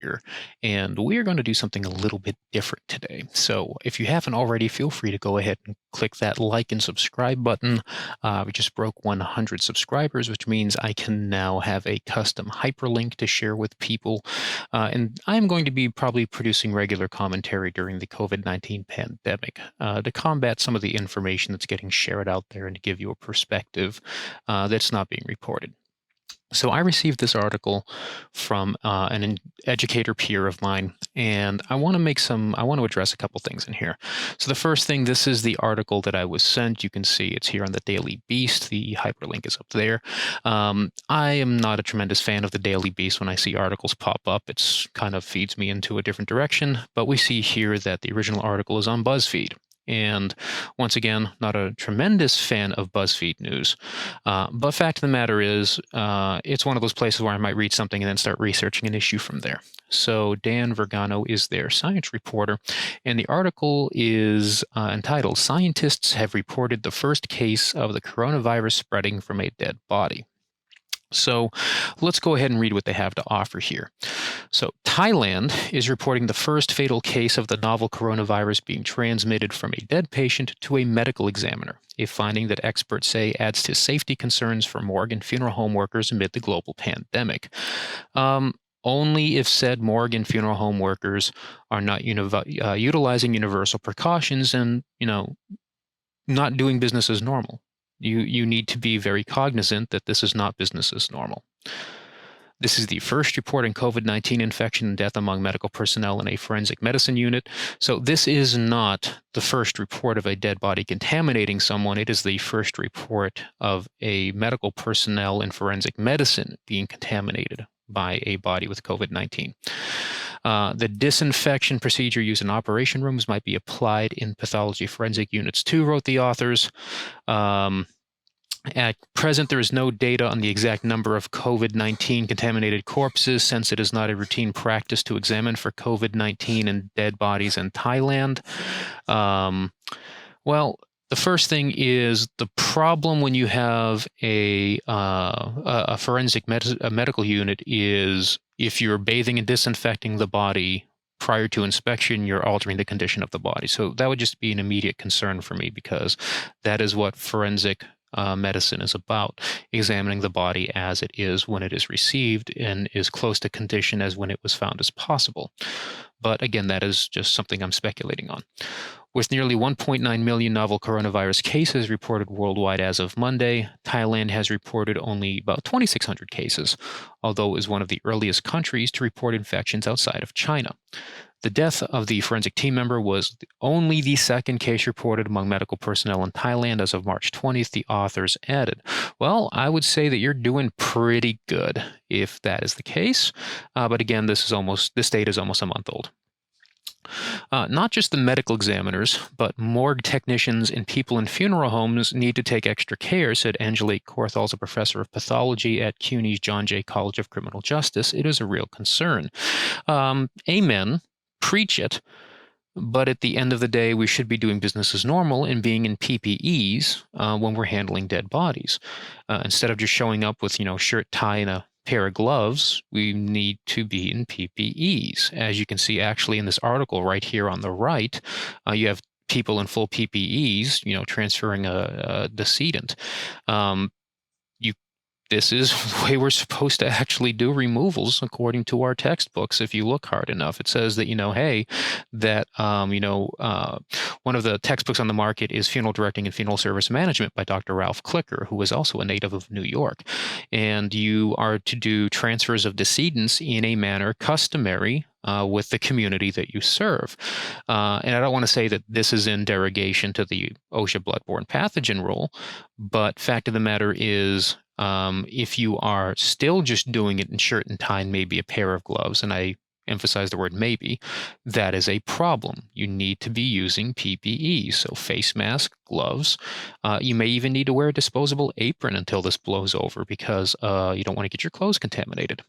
here, and we are going to do something a little bit different today. So, if you haven't already, feel free to go ahead and click that like and subscribe button. We just broke 100 subscribers, which means I can now have a custom hyperlink to share with people. And I'm going to be probably producing regular commentary during the COVID-19 pandemic to combat some of the information that's getting shared out there and to give you a perspective that's not being reported. So I received this article from an educator peer of mine, and I want to address a couple things in here. So the first thing, this is the article that I was sent. You can see it's here on the Daily Beast. The hyperlink is up there. I am not a tremendous fan of the Daily Beast. When I see articles pop up, it's kind of feeds me into a different direction. But we see here that the original article is on BuzzFeed. And once again, not a tremendous fan of BuzzFeed news. But fact of the matter is, it's one of those places where I might read something and then start researching an issue from there. So Dan Vergano is their science reporter, and the article is entitled, "Scientists Have Reported the First Case of the Coronavirus Spreading from a Dead Body." So let's go ahead and read what they have to offer here. So Thailand is reporting the first fatal case of the novel coronavirus being transmitted from a dead patient to a medical examiner, a finding that experts say adds to safety concerns for morgue and funeral home workers amid the global pandemic. Only if said morgue and funeral home workers are not utilizing universal precautions and, not doing business as normal. You need to be very cognizant that this is not business as normal. This is the first report in COVID-19 infection and death among medical personnel in a forensic medicine unit. So this is not the first report of a dead body contaminating someone. It is the first report of a medical personnel in forensic medicine being contaminated by a body with COVID-19. The disinfection procedure used in operation rooms might be applied in pathology forensic units too, wrote the authors. At present, there is no data on the exact number of COVID-19 contaminated corpses, since it is not a routine practice to examine for COVID-19 in dead bodies in Thailand. Well, the first thing is the problem when you have a forensic medical unit is if you're bathing and disinfecting the body prior to inspection, you're altering the condition of the body. So that would just be an immediate concern for me, because that is what forensic medicine is about, examining the body as it is when it is received and as close to condition as when it was found as possible. But again, that is just something I'm speculating on. With nearly 1.9 million novel coronavirus cases reported worldwide as of Monday, Thailand has reported only about 2,600 cases, although it is one of the earliest countries to report infections outside of China. The death of the forensic team member was only the second case reported among medical personnel in Thailand as of March 20th, the authors added. Well, I would say that you're doing pretty good if that is the case. But again, this data is almost a month old. Not just the medical examiners, but morgue technicians and people in funeral homes need to take extra care, said Angelique Korthals, a professor of pathology at CUNY's John Jay College of Criminal Justice. It is a real concern. Amen. Preach it. But at the end of the day, we should be doing business as normal and being in PPEs when we're handling dead bodies. Instead of just showing up with, shirt, tie, and a pair of gloves, we need to be in PPEs. As you can see, actually, in this article right here on the right, you have people in full PPEs, transferring a decedent. This is the way we're supposed to actually do removals according to our textbooks. If you look hard enough, it says that, one of the textbooks on the market is Funeral Directing and Funeral Service Management by Dr. Ralph Klicker, who is also a native of New York. And you are to do transfers of decedents in a manner customary with the community that you serve. And I don't want to say that this is in derogation to the OSHA bloodborne pathogen rule, but fact of the matter is, if you are still just doing it in shirt and tie and maybe a pair of gloves, and I emphasize the word maybe, that is a problem. You need to be using PPE, so face mask, gloves. You may even need to wear a disposable apron until this blows over, because you don't want to get your clothes contaminated.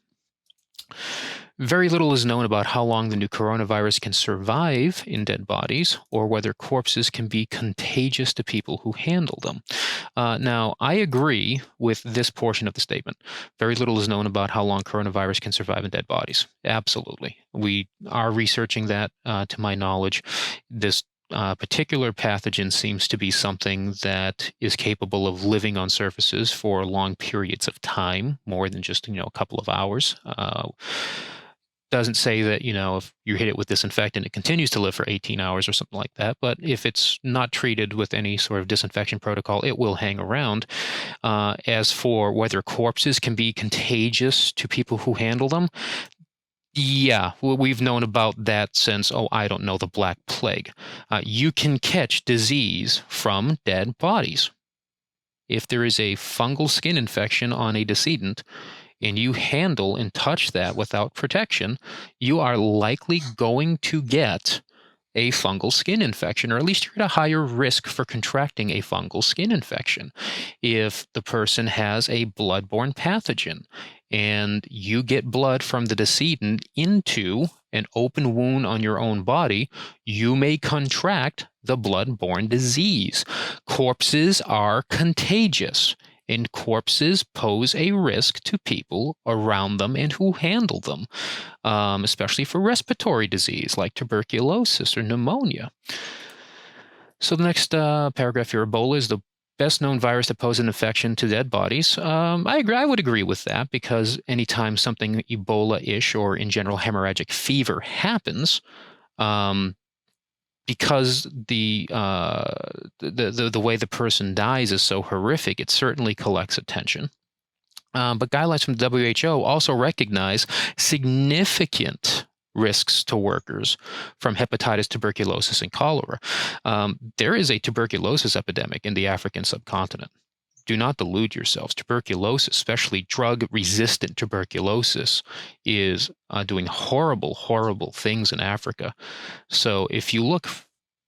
Very little is known about how long the new coronavirus can survive in dead bodies or whether corpses can be contagious to people who handle them. Now, I agree with this portion of the statement. Very little is known about how long coronavirus can survive in dead bodies. Absolutely. We are researching that, to my knowledge. This particular pathogen seems to be something that is capable of living on surfaces for long periods of time, more than just, a couple of hours. Doesn't say that, if you hit it with disinfectant, it continues to live for 18 hours or something like that. But if it's not treated with any sort of disinfection protocol, it will hang around. As for whether corpses can be contagious to people who handle them, yeah, we've known about that since, I don't know, the Black Plague. You can catch disease from dead bodies. If there is a fungal skin infection on a decedent, and you handle and touch that without protection, you are likely going to get a fungal skin infection, or at least you're at a higher risk for contracting a fungal skin infection. If the person has a bloodborne pathogen and you get blood from the decedent into an open wound on your own body, you may contract the bloodborne disease. Corpses are contagious, and corpses pose a risk to people around them and who handle them, especially for respiratory disease like tuberculosis or pneumonia. So the next paragraph here, Ebola is the best known virus that poses an infection to dead bodies. I agree. I would agree with that, because anytime something Ebola-ish or in general hemorrhagic fever happens, because the way the person dies is so horrific, it certainly collects attention. But guidelines from the WHO also recognize significant risks to workers from hepatitis, tuberculosis, and cholera. There is a tuberculosis epidemic in the African subcontinent. Do not delude yourselves. Tuberculosis, especially drug-resistant tuberculosis, is doing horrible, horrible things in Africa. So if you look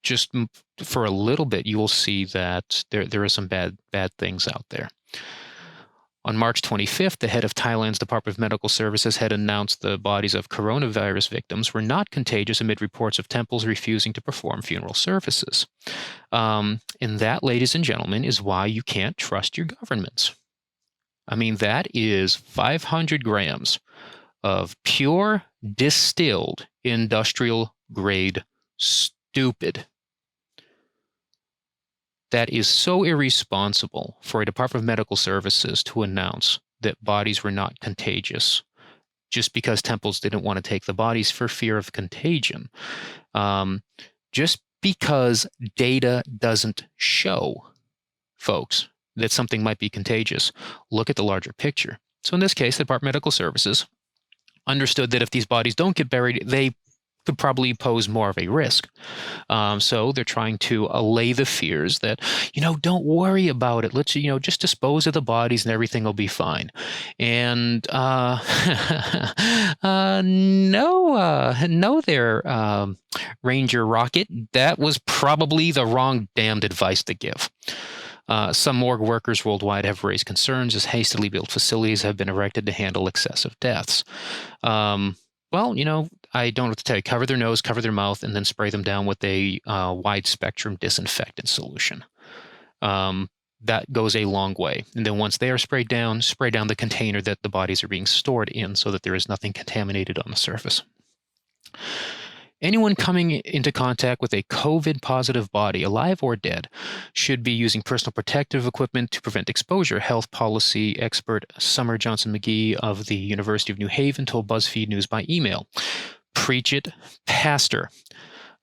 just for a little bit, you will see that there are some bad things out there. On March 25th, the head of Thailand's Department of Medical Services had announced the bodies of coronavirus victims were not contagious amid reports of temples refusing to perform funeral services. And that, ladies and gentlemen, is why you can't trust your governments. I mean, that is 500 grams of pure, distilled, industrial-grade stupid. That is so irresponsible for a Department of Medical Services to announce that bodies were not contagious just because temples didn't want to take the bodies for fear of contagion. Just because data doesn't show, folks, that something might be contagious, look at the larger picture. So in this case, the Department of Medical Services understood that if these bodies don't get buried, they could probably pose more of a risk. So they're trying to allay the fears that, don't worry about it. Let's, just dispose of the bodies and everything will be fine. And no there, Ranger Rocket. That was probably the wrong damned advice to give. Some morgue workers worldwide have raised concerns as hastily built facilities have been erected to handle excessive deaths. Well, I don't know what to tell you. Cover their nose, cover their mouth, and then spray them down with a wide-spectrum disinfectant solution. That goes a long way. And then once they are sprayed down, spray down the container that the bodies are being stored in so that there is nothing contaminated on the surface. Anyone coming into contact with a COVID-positive body, alive or dead, should be using personal protective equipment to prevent exposure, health policy expert Summer Johnson McGee of the University of New Haven told BuzzFeed News by email. Preach it, pastor.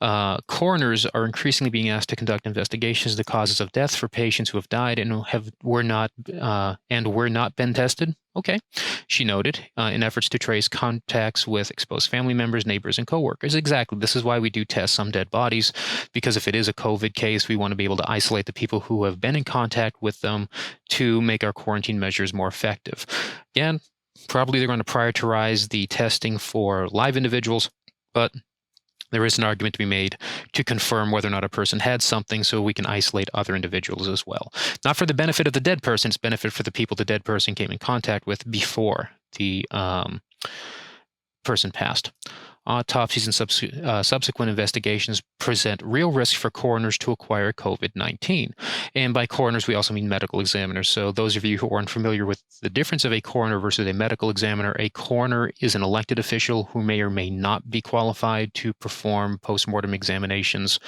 Coroners are increasingly being asked to conduct investigations of the causes of death for patients who have died and were not been tested. Okay, she noted, in efforts to trace contacts with exposed family members, neighbors, and coworkers. Exactly. This is why we do test some dead bodies, because if it is a COVID case, we want to be able to isolate the people who have been in contact with them to make our quarantine measures more effective. Again, probably they're going to prioritize the testing for live individuals, but there is an argument to be made to confirm whether or not a person had something so we can isolate other individuals as well. Not for the benefit of the dead person, it's benefit for the people the dead person came in contact with before the person passed. Autopsies and subsequent investigations present real risk for coroners to acquire COVID-19. And by coroners, we also mean medical examiners. So those of you who aren't familiar with the difference of a coroner versus a medical examiner, a coroner is an elected official who may or may not be qualified to perform postmortem examinations,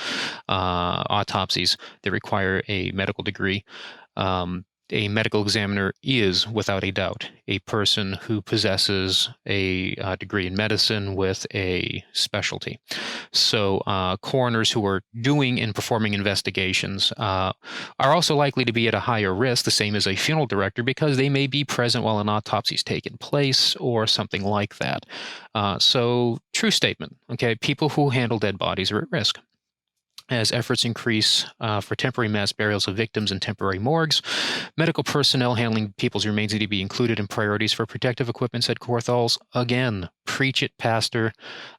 autopsies that require a medical degree. A medical examiner is, without a doubt, a person who possesses a degree in medicine with a specialty. So coroners who are doing and performing investigations are also likely to be at a higher risk, the same as a funeral director, because they may be present while an autopsy is taking place or something like that. So true statement, okay? People who handle dead bodies are at risk. As efforts increase for temporary mass burials of victims in temporary morgues, medical personnel handling people's remains need to be included in priorities for protective equipment, said Corthals. Again, preach it, Pastor.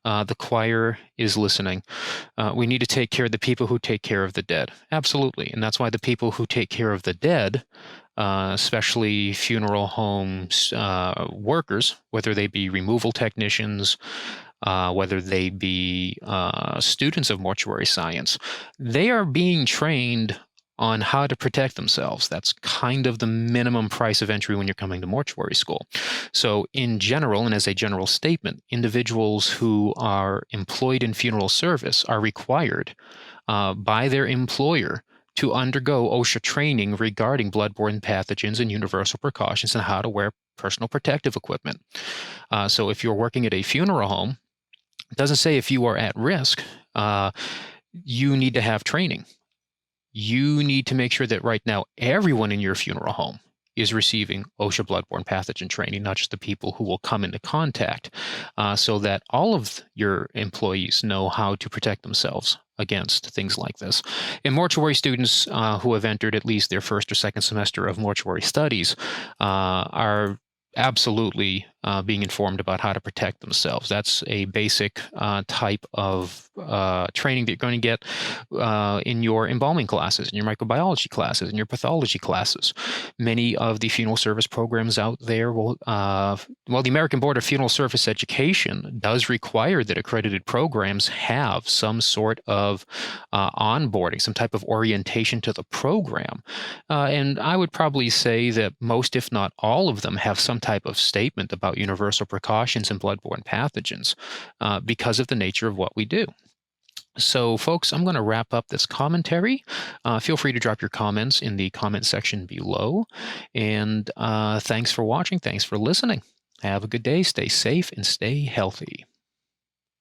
The choir is listening. We need to take care of the people who take care of the dead. Absolutely. And that's why the people who take care of the dead, especially funeral homes workers, whether they be removal technicians, whether they be students of mortuary science, they are being trained on how to protect themselves. That's kind of the minimum price of entry when you're coming to mortuary school. So in general, and as a general statement, individuals who are employed in funeral service are required by their employer to undergo OSHA training regarding bloodborne pathogens and universal precautions and how to wear personal protective equipment. So if you're working at a funeral home, it doesn't say if you are at risk, you need to have training. You need to make sure that right now everyone in your funeral home is receiving OSHA bloodborne pathogen training, not just the people who will come into contact, so that all of your employees know how to protect themselves against things like this. And mortuary students who have entered at least their first or second semester of mortuary studies are absolutely being informed about how to protect themselves. That's a basic type of training that you're going to get in your embalming classes, in your microbiology classes, in your pathology classes. Many of the funeral service programs out there will, well, the American Board of Funeral Service Education does require that accredited programs have some sort of onboarding, some type of orientation to the program. And I would probably say that most, if not all of them, have some type of statement about universal precautions and bloodborne pathogens because of the nature of what we do. So, folks, I'm going to wrap up this commentary. Feel free to drop your comments in the comment section below. And thanks for watching. Thanks for listening. Have a good day. Stay safe and stay healthy.